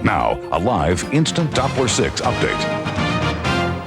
Now, a live instant Doppler 6 update.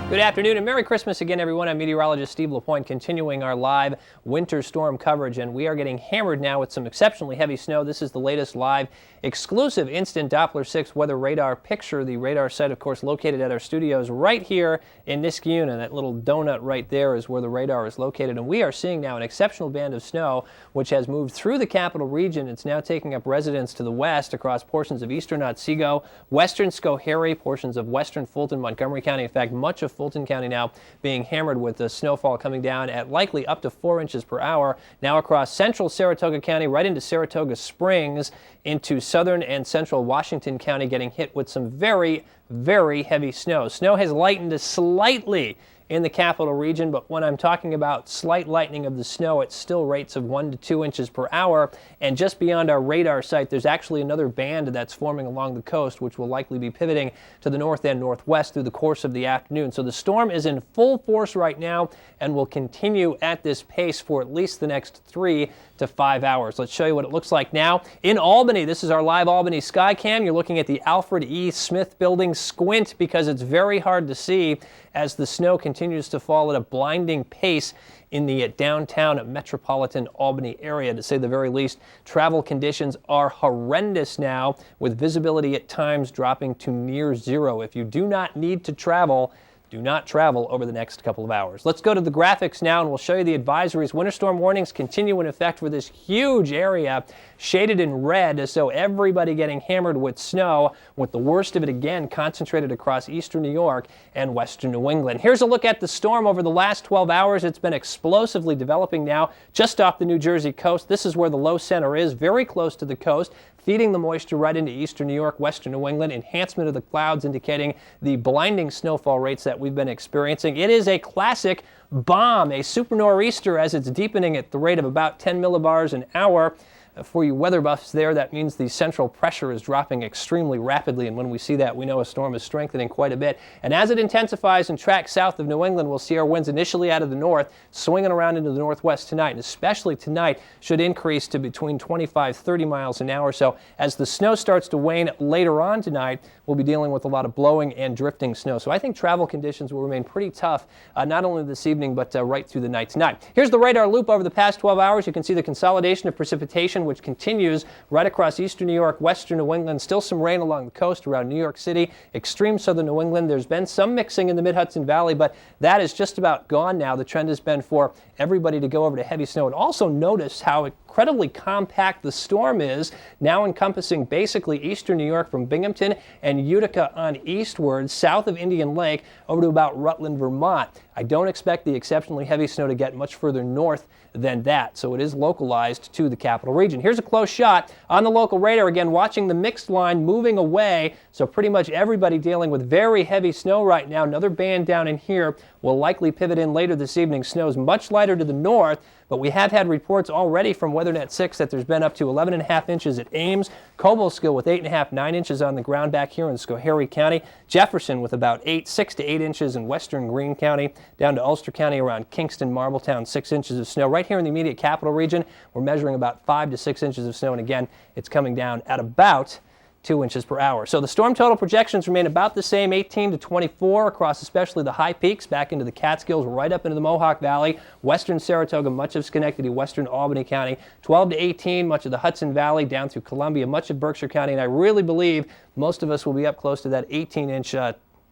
Good afternoon and Merry Christmas again, everyone. I'm meteorologist Steve LaPointe, continuing our live winter storm coverage, and we are getting hammered now with some exceptionally heavy snow. This is the latest live exclusive instant Doppler 6 weather radar picture. The radar site, of course, located at our studios right here in Niskayuna. That little donut right there is where the radar is located, and we are seeing now an exceptional band of snow which has moved through the capital region. It's now taking up residence to the west across portions of eastern Otsego, western Schoharie, portions of western Fulton, Montgomery County. In fact, much of Fulton County now being hammered with the snowfall coming down at likely up to 4 inches per hour. Now across central Saratoga County, right into Saratoga Springs, into southern and central Washington County, getting hit with some very, very heavy snow. Snow has lightened slightly in the capital region, but when I'm talking about slight lightening of the snow, it's still rates of 1 to 2 inches per hour. And just beyond our radar site, there's actually another band that's forming along the coast, which will likely be pivoting to the north and northwest through the course of the afternoon. So the storm is in full force right now and will continue at this pace for at least the next 3 to 5 hours. Let's show you what it looks like now in Albany. This is our live Albany sky cam. You're looking at the Alfred E. Smith building. Squint because it's very hard to see as the snow continues to fall at a blinding pace in the downtown metropolitan Albany area, to say the very least. Travel conditions are horrendous now, with visibility at times dropping to near zero. If you do not need to travel, do not travel over the next couple of hours. Let's go to the graphics now, and we'll show you the advisories. Winter storm warnings continue in effect for this huge area, shaded in red, so everybody getting hammered with snow, with the worst of it again concentrated across eastern New York and western New England. Here's a look at the storm over the last 12 hours. It's been explosively developing now just off the New Jersey coast. This is where the low center is, very close to the coast, feeding the moisture right into eastern New York, western New England. Enhancement of the clouds indicating the blinding snowfall rates that we've been experiencing. It is a classic bomb, a super nor'easter, as it's deepening at the rate of about 10 millibars an hour. For you weather buffs there, that means the central pressure is dropping extremely rapidly, and when we see that, we know a storm is strengthening quite a bit. And as it intensifies and tracks south of New England, we'll see our winds initially out of the north, swinging around into the northwest tonight, and especially tonight should increase to between 25-30 miles an hour. So as the snow starts to wane later on tonight, we'll be dealing with a lot of blowing and drifting snow. So I think travel conditions will remain pretty tough, not only this evening, but right through the night tonight. Here's the radar loop over the past 12 hours. You can see the consolidation of precipitation, which continues right across eastern New York, western New England. Still some rain along the coast around New York City, extreme southern New England. There's been some mixing in the mid-Hudson Valley, but that is just about gone now. The trend has been for everybody to go over to heavy snow. And also notice how incredibly compact the storm is, now encompassing basically eastern New York from Binghamton and Utica on eastward, south of Indian Lake, over to about Rutland, Vermont. I don't expect the exceptionally heavy snow to get much further north than that, so it is localized to the capital region. Here's a close shot on the local radar, again watching the mixed line moving away, so pretty much everybody dealing with very heavy snow right now. Another band down in here will likely pivot in later this evening. Snow's much lighter to the north, but we have had reports already from WeatherNet 6 that there's been up to 11.5 inches at Ames, Cobleskill with 8.5, 9 inches on the ground back here in Schoharie County, Jefferson with about 6 to 8 inches in western Greene County, down to Ulster County around Kingston, Marbletown, 6 inches of snow. Right here in the immediate capital region, we're measuring about 5 to 6 inches of snow, and again, it's coming down at about 2 inches per hour. So the storm total projections remain about the same, 18 to 24 across especially the high peaks, back into the Catskills, right up into the Mohawk Valley, western Saratoga, much of Schenectady, western Albany County, 12 to 18, much of the Hudson Valley, down through Columbia, much of Berkshire County, and I really believe most of us will be up close to that 18-inch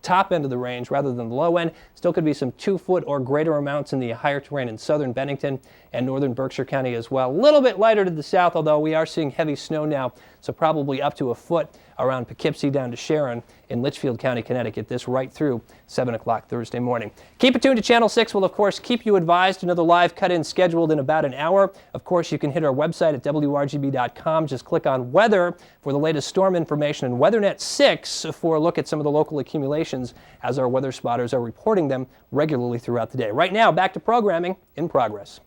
top end of the range rather than the low end. Still could be some 2-foot or greater amounts in the higher terrain in southern Bennington and northern Berkshire County as well. A little bit lighter to the south, although we are seeing heavy snow now, so probably up to a foot around Poughkeepsie down to Sharon in Litchfield County, Connecticut. This right through 7 o'clock Thursday morning. Keep it tuned to Channel 6. We'll, of course, keep you advised. Another live cut-in scheduled in about an hour. Of course, you can hit our website at WRGB.com. Just click on Weather for the latest storm information, and WeatherNet 6 for a look at some of the local accumulations as our weather spotters are reporting them regularly throughout the day. Right now, back to programming in progress.